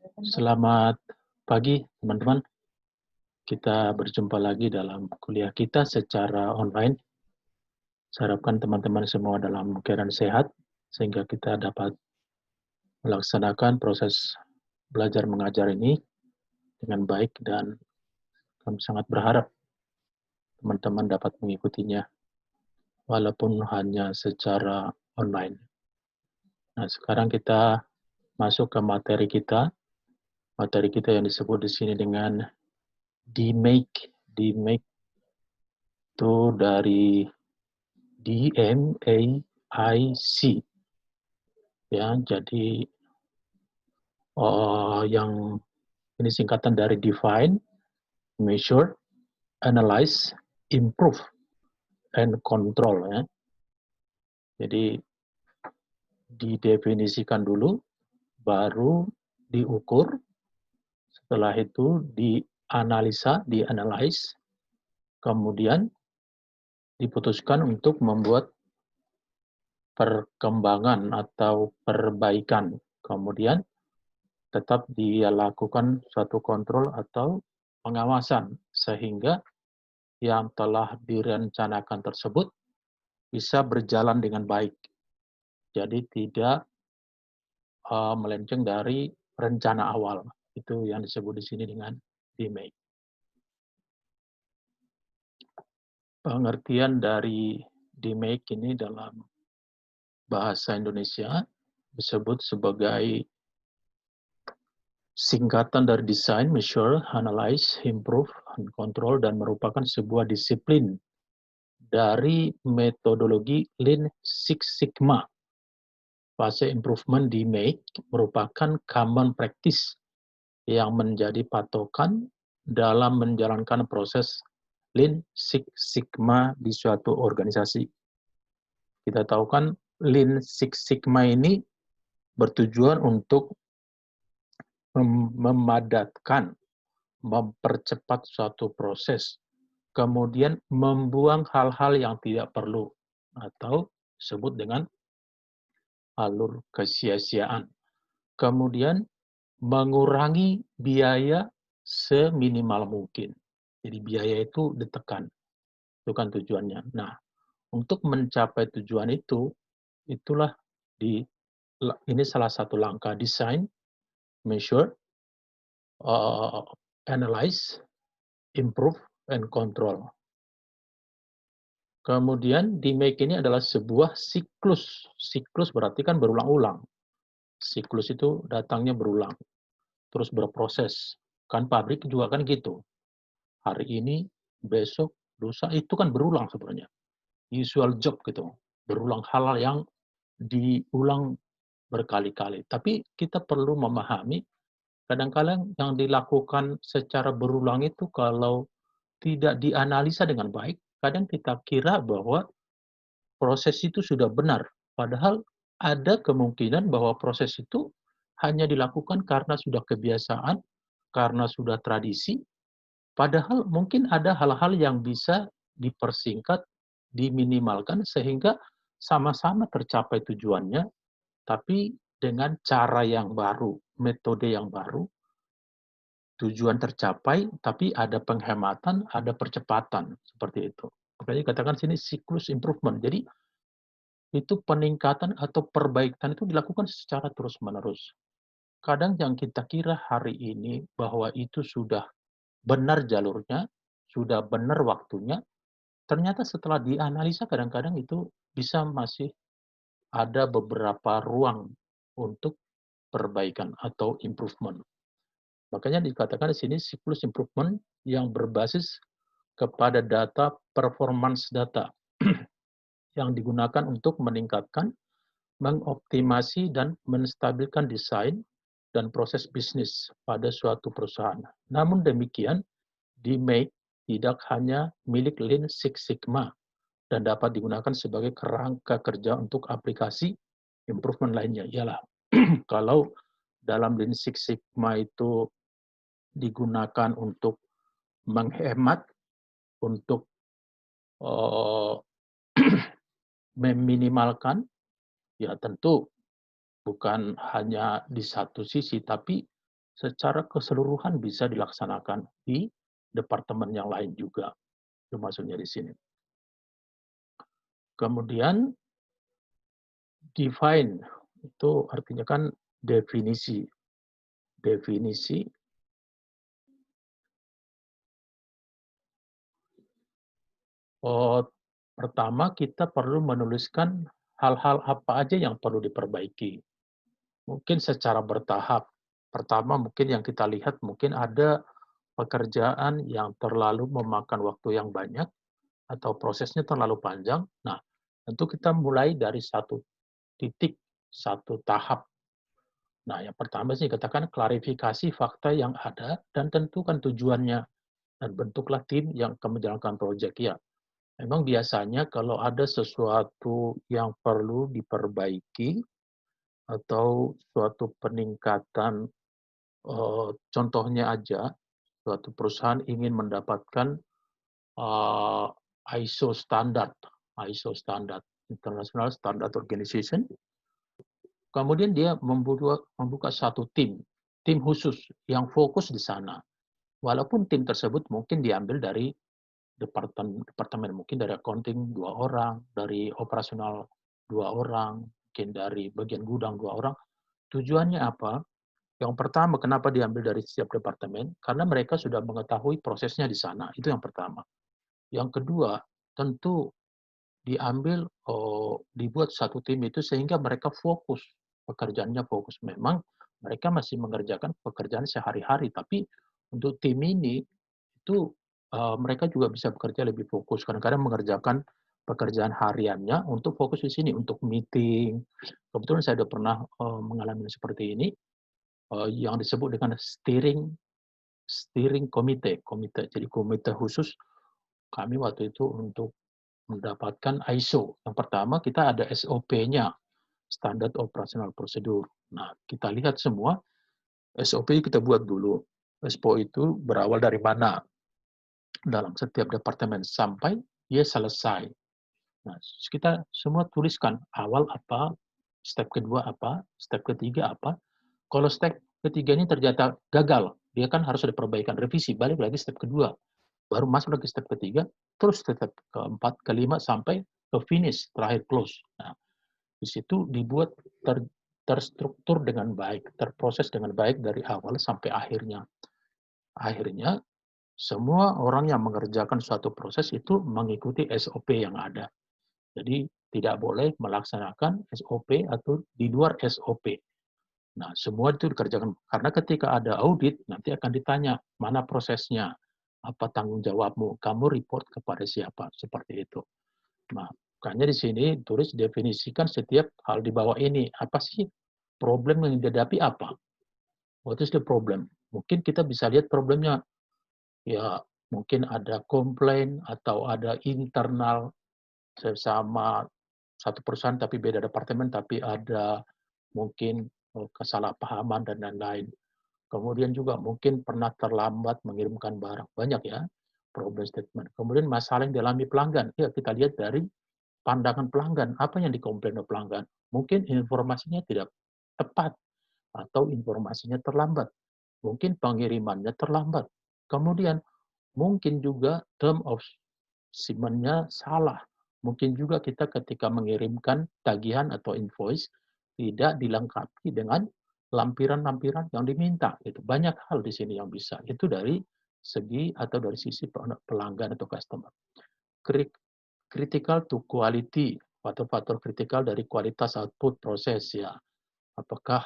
Selamat pagi, teman-teman. Kita berjumpa lagi dalam kuliah kita secara online. Saya harapkan teman-teman semua dalam keadaan sehat, sehingga kita dapat melaksanakan proses belajar mengajar ini dengan baik, dan kami sangat berharap teman-teman dapat mengikutinya, walaupun hanya secara online. Nah, sekarang kita masuk ke materi kita. Materi kita yang disebut di sini dengan DMAIC. DMAIC itu dari DMAIC, ya. Jadi yang ini singkatan dari define, measure, analyze, improve, and control, ya. Jadi didefinisikan dulu, baru diukur, setelah itu dianalisa, dianalyze, kemudian diputuskan untuk membuat perkembangan atau perbaikan. Kemudian tetap dia lakukan suatu kontrol atau pengawasan, sehingga yang telah direncanakan tersebut bisa berjalan dengan baik. Jadi tidak melenceng dari rencana awal. Itu yang disebut di sini dengan DMAIC. Pengertian dari DMAIC ini dalam bahasa Indonesia disebut sebagai singkatan dari design, measure, analyze, improve, and control, dan merupakan sebuah disiplin dari metodologi Lean Six Sigma. Fase improvement DMAIC merupakan common practice yang menjadi patokan dalam menjalankan proses Lean Six Sigma di suatu organisasi. Kita tahu kan Lean Six Sigma ini bertujuan untuk memadatkan, mempercepat suatu proses, kemudian membuang hal-hal yang tidak perlu, atau disebut dengan alur kesia-siaan. Kemudian mengurangi biaya seminimal mungkin. Jadi biaya itu ditekan. Itu kan tujuannya. Nah, untuk mencapai tujuan itu, itulah ini salah satu langkah: design, measure, analyze, improve, and control. Kemudian DMAIC ini adalah sebuah siklus. Siklus berarti kan berulang-ulang. Siklus itu datangnya berulang, terus berproses. Kan pabrik juga kan gitu. Hari ini, besok, lusa, itu kan berulang sebenarnya. Usual job gitu. Berulang hal yang diulang berkali-kali. Tapi kita perlu memahami, kadang-kadang yang dilakukan secara berulang itu kalau tidak dianalisa dengan baik, kadang kita kira bahwa proses itu sudah benar. Padahal ada kemungkinan bahwa proses itu hanya dilakukan karena sudah kebiasaan, karena sudah tradisi, padahal mungkin ada hal-hal yang bisa dipersingkat, diminimalkan, sehingga sama-sama tercapai tujuannya, tapi dengan cara yang baru, metode yang baru, tujuan tercapai, tapi ada penghematan, ada percepatan, seperti itu. Makanya katakan sini siklus improvement. Jadi itu peningkatan atau perbaikan itu dilakukan secara terus-menerus. Kadang yang kita kira hari ini bahwa itu sudah benar jalurnya, sudah benar waktunya, ternyata setelah dianalisa kadang-kadang itu bisa masih ada beberapa ruang untuk perbaikan atau improvement. Makanya dikatakan di sini siklus improvement yang berbasis kepada data, performance data yang digunakan untuk meningkatkan, mengoptimasi, dan menstabilkan desain dan proses bisnis pada suatu perusahaan. Namun demikian, DMAIC tidak hanya milik Lean Six Sigma dan dapat digunakan sebagai kerangka kerja untuk aplikasi improvement lainnya. Ialah kalau dalam Lean Six Sigma itu digunakan untuk menghemat, untuk meminimalkan, ya tentu bukan hanya di satu sisi, tapi secara keseluruhan bisa dilaksanakan di departemen yang lain juga. Itu maksudnya di sini. Kemudian define itu artinya kan definisi. Definisi pertama kita perlu menuliskan hal-hal apa aja yang perlu diperbaiki. Mungkin secara bertahap. Pertama mungkin yang kita lihat mungkin ada pekerjaan yang terlalu memakan waktu yang banyak atau prosesnya terlalu panjang. Nah, tentu kita mulai dari satu titik, satu tahap. Nah, yang pertama sih katakan klarifikasi fakta yang ada dan tentukan tujuannya dan bentuklah tim yang akan menjalankan proyek ya. Memang biasanya kalau ada sesuatu yang perlu diperbaiki atau suatu peningkatan, contohnya aja, suatu perusahaan ingin mendapatkan uh, ISO standard, ISO standard, International Standard Organization. Kemudian dia membuka satu tim khusus yang fokus di sana. Walaupun tim tersebut mungkin diambil dari departemen mungkin dari accounting 2 orang, dari operasional 2 orang, mungkin dari bagian gudang 2 orang. Tujuannya apa? Yang pertama, kenapa diambil dari setiap departemen? Karena mereka sudah mengetahui prosesnya di sana. Itu yang pertama. Yang kedua, tentu diambil, dibuat satu tim itu sehingga mereka fokus, pekerjaannya fokus. Memang mereka masih mengerjakan pekerjaan sehari-hari, tapi untuk tim ini itu mereka juga bisa bekerja lebih fokus. Kadang-kadang mengerjakan pekerjaan hariannya untuk fokus di sini, untuk meeting. Kebetulan saya sudah pernah mengalami seperti ini, yang disebut dengan steering komite. Jadi komite khusus kami waktu itu untuk mendapatkan ISO. Yang pertama kita ada SOP-nya, Standard Operational Procedure. Nah, kita lihat semua SOP kita buat dulu. SPO itu berawal dari mana dalam setiap departemen sampai dia selesai. Nah, kita semua tuliskan awal apa, step kedua apa, step ketiga apa. Kalau step ketiga ini ternyata gagal, dia kan harus ada perbaikan revisi, balik lagi step kedua. Baru masuk lagi step ketiga, terus step keempat, kelima, sampai ke finish, terakhir close. Nah, di situ dibuat terstruktur dengan baik, terproses dengan baik dari awal sampai akhirnya. Akhirnya, semua orang yang mengerjakan suatu proses itu mengikuti SOP yang ada. Jadi, tidak boleh melaksanakan SOP atau di luar SOP. Nah, semua itu dikerjakan. Karena ketika ada audit, nanti akan ditanya, mana prosesnya, apa tanggung jawabmu, kamu report kepada siapa, seperti itu. Nah, makanya di sini tulis definisikan setiap hal di bawah ini. Apa sih problem yang dihadapi apa? What is the problem? Mungkin kita bisa lihat problemnya, ya mungkin ada komplain atau ada internal sesama satu perusahaan tapi beda departemen, tapi ada mungkin kesalahpahaman dan lain-lain. Kemudian juga mungkin pernah terlambat mengirimkan barang. Banyak ya, problem statement. Kemudian masalah yang dialami pelanggan. Ya, kita lihat dari pandangan pelanggan. Apa yang dikomplain oleh pelanggan? Mungkin informasinya tidak tepat atau informasinya terlambat. Mungkin pengirimannya terlambat. Kemudian mungkin juga term of shipment-nya salah. Mungkin juga kita ketika mengirimkan tagihan atau invoice tidak dilengkapi dengan lampiran-lampiran yang diminta. Itu banyak hal di sini yang bisa. Itu dari segi atau dari sisi pelanggan atau customer. Critical to quality, faktor-faktor kritikal dari kualitas output proses ya. Apakah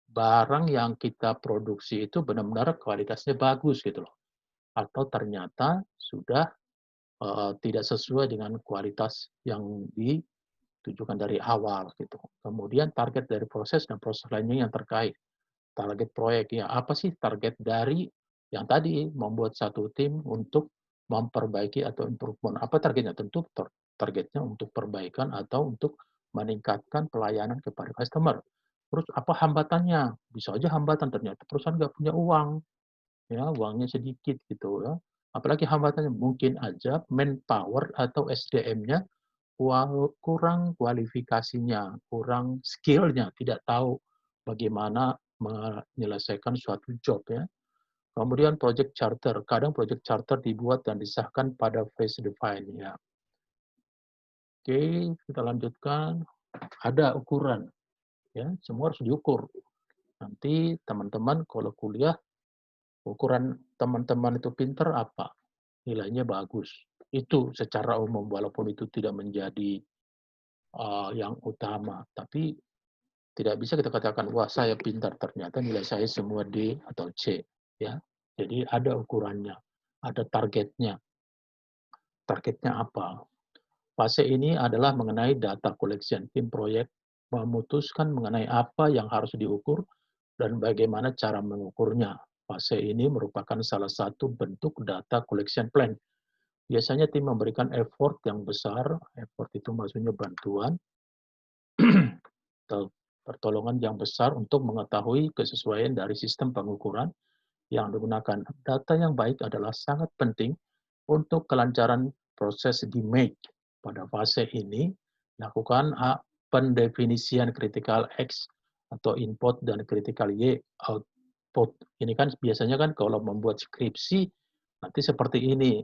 barang yang kita produksi itu benar-benar kualitasnya bagus gitu loh. Atau ternyata sudah tidak sesuai dengan kualitas yang ditujukan dari awal gitu. Kemudian target dari proses dan proses lainnya yang terkait. Target proyek ya, apa sih target dari yang tadi membuat satu tim untuk memperbaiki atau improvement. Apa targetnya? Tentu targetnya untuk perbaikan atau untuk meningkatkan pelayanan kepada customer. Terus apa hambatannya? Bisa aja hambatan ternyata perusahaan nggak punya uang, ya uangnya sedikit gitu ya. Apalagi hambatannya mungkin aja manpower atau SDM-nya kurang kualifikasinya, kurang skill-nya, tidak tahu bagaimana menyelesaikan suatu job ya. Kemudian project charter, kadang project charter dibuat dan disahkan pada phase define ya. Oke, kita lanjutkan. Ada ukuran ya, semua harus diukur. Nanti teman-teman kalau kuliah, ukuran teman-teman itu pinter apa? Nilainya bagus. Itu secara umum, walaupun itu tidak menjadi yang utama. Tapi tidak bisa kita katakan, wah saya pintar, ternyata nilai saya semua D atau C. Ya. Jadi ada ukurannya, ada targetnya. Targetnya apa? Fase ini adalah mengenai data collection. Tim proyek memutuskan mengenai apa yang harus diukur dan bagaimana cara mengukurnya. Fase ini merupakan salah satu bentuk data collection plan. Biasanya tim memberikan effort yang besar, effort itu maksudnya bantuan, atau pertolongan yang besar untuk mengetahui kesesuaian dari sistem pengukuran yang digunakan. Data yang baik adalah sangat penting untuk kelancaran proses di make. Pada fase ini, lakukan pendefinisian critical X atau input dan critical Y output. Ini kan biasanya kan kalau membuat skripsi, nanti seperti ini.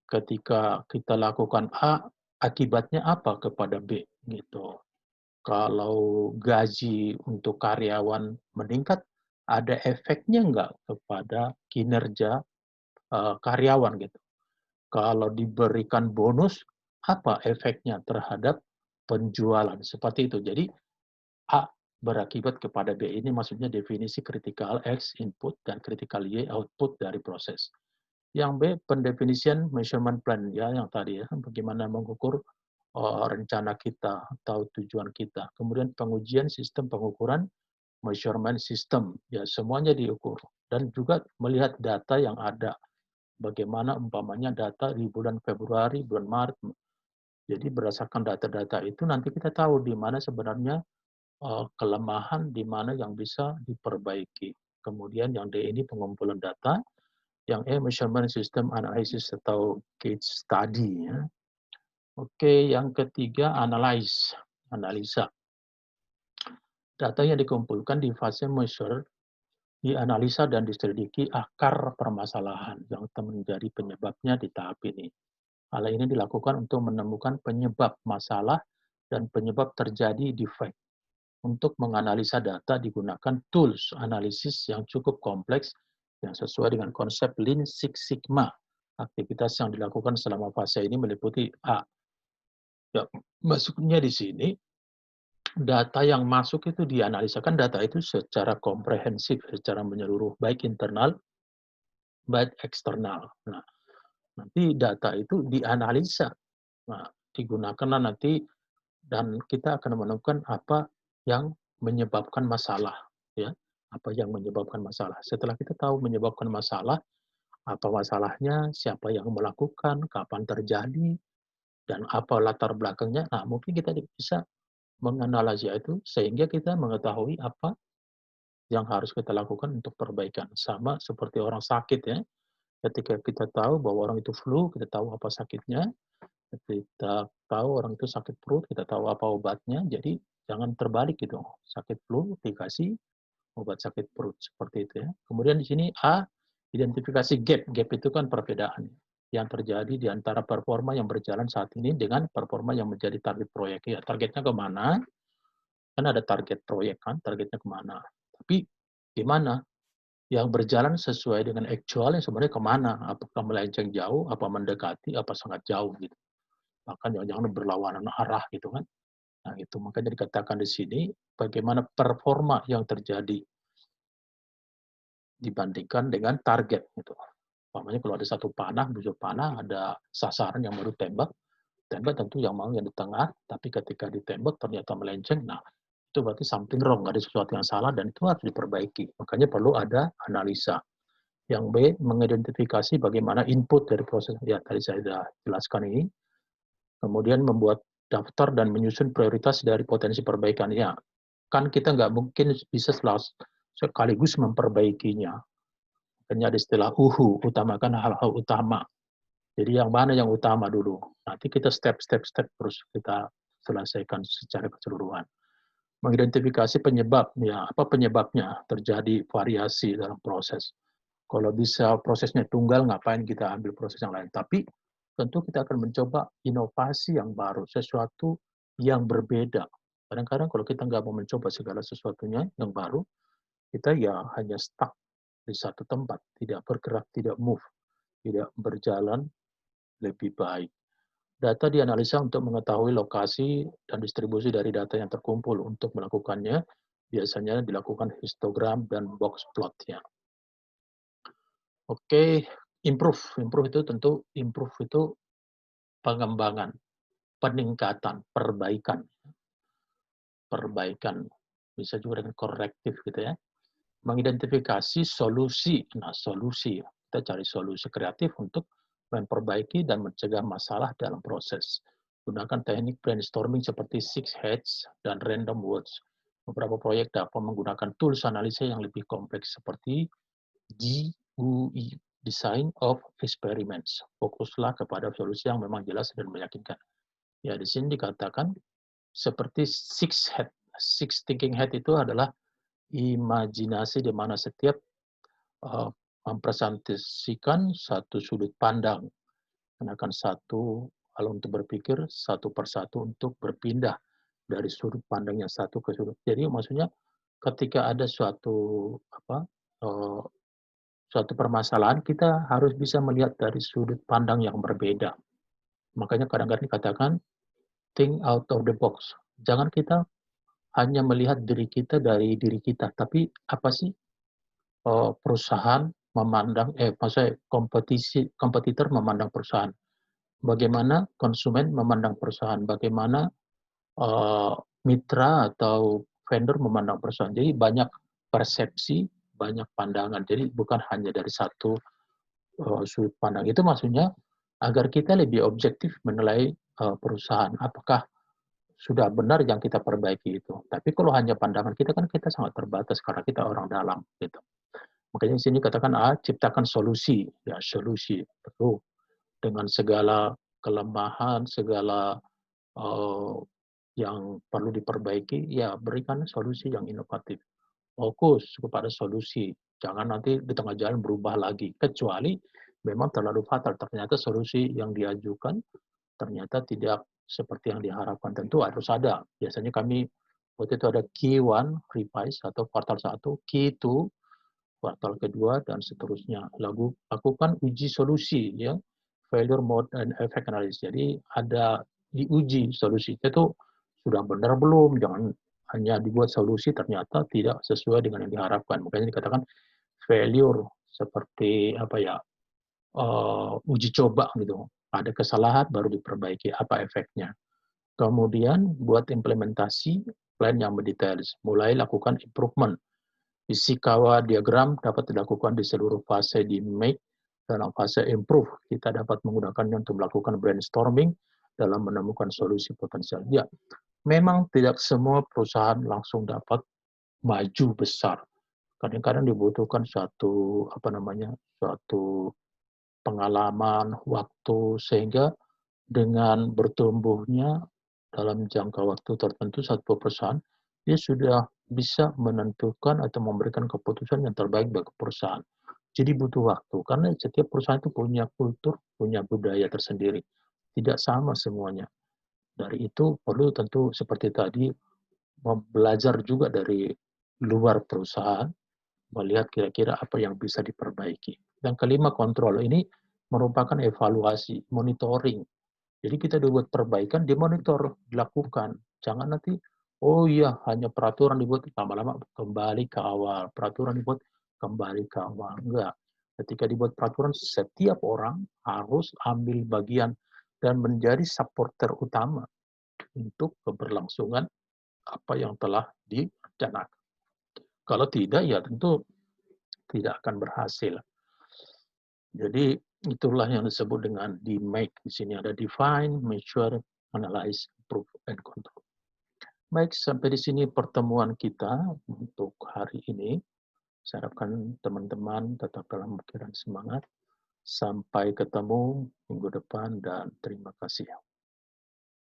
Ketika kita lakukan A, akibatnya apa kepada B? Gitu. Kalau gaji untuk karyawan meningkat, ada efeknya nggak kepada kinerja karyawan gitu. Kalau diberikan bonus, apa efeknya terhadap penjualan? Seperti itu. Jadi A berakibat kepada B. Ini maksudnya definisi critical X input dan critical Y output dari proses. Yang B, pendefinisian measurement plan ya yang tadi ya, bagaimana mengukur rencana kita atau tujuan kita. Kemudian pengujian sistem pengukuran, measurement system, ya semuanya diukur. Dan juga melihat data yang ada. Bagaimana umpamanya data di bulan Februari, bulan Maret. Jadi berdasarkan data-data itu nanti kita tahu di mana sebenarnya kelemahan, di mana yang bisa diperbaiki. Kemudian yang D ini pengumpulan data, yang E measurement system analysis atau case study ya. Oke, yang ketiga analisa. Data yang dikumpulkan di fase measure, dianalisa dan diselidiki akar permasalahan yang menjadi penyebabnya di tahap ini. Hal ini dilakukan untuk menemukan penyebab masalah dan penyebab terjadi defect. Untuk menganalisa data digunakan tools analisis yang cukup kompleks yang sesuai dengan konsep Lean Six Sigma. Aktivitas yang dilakukan selama fase ini meliputi A. Ya, maksudnya di sini data yang masuk itu dianalisakan data itu secara komprehensif, secara menyeluruh, baik internal, baik eksternal. Nah, nanti data itu dianalisa. Nah, digunakanlah nanti dan kita akan menemukan apa yang menyebabkan masalah, ya. Apa yang menyebabkan masalah. Setelah kita tahu menyebabkan masalah, apa masalahnya, siapa yang melakukan, kapan terjadi, dan apa latar belakangnya. Nah, mungkin kita bisa menganalisis itu sehingga kita mengetahui apa yang harus kita lakukan untuk perbaikan. Sama seperti orang sakit ya. Ketika kita tahu bahwa orang itu flu, kita tahu apa sakitnya. Kita tahu orang itu sakit perut, kita tahu apa obatnya. Jadi jangan terbalik gitu. Sakit flu dikasih obat sakit perut seperti itu ya. Kemudian di sini A, identifikasi gap. Gap itu kan perbedaan yang terjadi di antara performa yang berjalan saat ini dengan performa yang menjadi target proyek. Ya, targetnya kemana? Kan ada target proyek kan, targetnya kemana. Tapi gimana? Yang berjalan sesuai dengan actual yang sebenarnya kemana? Apakah melenceng jauh, apa mendekati, apa sangat jauh gitu. Bahkan jangan-jangan berlawanan arah gitu kan. Nah itu makanya dikatakan di sini bagaimana performa yang terjadi dibandingkan dengan target gitu. Umpamanya kalau ada satu panah, busur panah, ada sasaran yang baru tembak tentu yang mau yang di tengah, tapi ketika ditembak ternyata melenceng, nah itu berarti something wrong, ada sesuatu yang salah dan itu harus diperbaiki. Makanya perlu ada analisa. Yang B, mengidentifikasi bagaimana input dari proses ya tadi saya sudah jelaskan ini. Kemudian membuat daftar dan menyusun prioritas dari potensi perbaikan. Ya, kan kita nggak mungkin bisa sekaligus memperbaikinya. Hanya ada istilah utamakan hal-hal utama. Jadi yang mana yang utama dulu. Nanti kita step terus kita selesaikan secara keseluruhan. mengidentifikasi penyebab, ya apa penyebabnya terjadi variasi dalam proses. Kalau bisa prosesnya tunggal, ngapain kita ambil proses yang lain? Tapi tentu kita akan mencoba inovasi yang baru, sesuatu yang berbeda. Kadang-kadang kalau kita nggak mau mencoba segala sesuatunya yang baru, kita ya hanya stuck di satu tempat, tidak bergerak, tidak move, tidak berjalan lebih baik. Data dianalisa untuk mengetahui lokasi dan distribusi dari data yang terkumpul. Untuk melakukannya, biasanya dilakukan histogram dan box plot-nya. Oke, improve. Improve itu tentu improve itu pengembangan, peningkatan, perbaikan. Perbaikan. Bisa juga dengan korektif gitu ya. Mengidentifikasi solusi. Nah, solusi. Kita cari solusi kreatif untuk memperbaiki dan mencegah masalah dalam proses. Gunakan teknik brainstorming seperti six heads dan random words. Beberapa proyek dapat menggunakan tools analisa yang lebih kompleks seperti GUE, Design of Experiments. Fokuslah kepada solusi yang memang jelas dan meyakinkan. Ya, di sini dikatakan seperti six head. Six thinking head itu adalah imajinasi di mana setiap mempresentasikan satu sudut pandang. Kenakan satu, kalau untuk berpikir, satu persatu untuk berpindah dari sudut pandang yang satu ke sudut. Jadi maksudnya ketika ada suatu permasalahan, kita harus bisa melihat dari sudut pandang yang berbeda. Makanya kadang-kadang dikatakan, think out of the box. Jangan kita hanya melihat diri kita dari diri kita, tapi apa sih perusahaan memandang, maksudnya kompetitor memandang perusahaan. Bagaimana konsumen memandang perusahaan, bagaimana uh, mitra atau vendor memandang perusahaan. Jadi banyak persepsi, banyak pandangan. Jadi bukan hanya dari satu sudut pandang. Itu maksudnya agar kita lebih objektif menilai perusahaan. Apakah sudah benar yang kita perbaiki itu. Tapi kalau hanya pandangan kita kan kita sangat terbatas karena kita orang dalam gitu. Makanya di sini katakan ciptakan solusi, ya solusi perlu dengan segala kelemahan, segala uh, yang perlu diperbaiki, ya berikan solusi yang inovatif. Fokus kepada solusi, jangan nanti di tengah jalan berubah lagi. Kecuali memang terlalu fatal, ternyata solusi yang diajukan ternyata tidak seperti yang diharapkan. Tentu harus ada. Biasanya kami waktu itu ada Q1 revise atau kuartal 1, Q2 kuartal kedua dan seterusnya. Lakukan uji solusi ya, failure mode and effect analysis. Jadi ada diuji solusi itu sudah benar belum, jangan hanya dibuat solusi ternyata tidak sesuai dengan yang diharapkan. Makanya dikatakan failure seperti apa ya, uji coba gitu. Ada kesalahan baru diperbaiki, apa efeknya. Kemudian buat implementasi plan yang mendetail, mulai lakukan improvement. Ishikawa diagram dapat dilakukan di seluruh fase di make. Dalam fase improve, kita dapat menggunakannya untuk melakukan brainstorming dalam menemukan solusi potensial. Ya, memang tidak semua perusahaan langsung dapat maju besar. Kadang-kadang dibutuhkan suatu pengalaman, waktu, sehingga dengan bertumbuhnya dalam jangka waktu tertentu satu perusahaan, dia sudah bisa menentukan atau memberikan keputusan yang terbaik bagi perusahaan. Jadi butuh waktu, karena setiap perusahaan itu punya kultur, punya budaya tersendiri. Tidak sama semuanya. Dari itu perlu tentu seperti tadi, belajar juga dari luar perusahaan, melihat kira-kira apa yang bisa diperbaiki. Yang kelima, kontrol. Ini merupakan evaluasi, monitoring. Jadi kita dibuat perbaikan, dimonitor, dilakukan. Jangan nanti, oh iya, hanya peraturan dibuat, lama-lama kembali ke awal. Peraturan dibuat, kembali ke awal. Enggak. Ketika dibuat peraturan, setiap orang harus ambil bagian dan menjadi supporter utama untuk keberlangsungan apa yang telah direncanakan. Kalau tidak, ya tentu tidak akan berhasil. Jadi itulah yang disebut dengan di make. Di sini ada define, measure, analyze, improve, and control. Baik, sampai di sini pertemuan kita untuk hari ini. Saya harapkan teman-teman tetap dalam pikiran semangat. Sampai ketemu minggu depan dan terima kasih.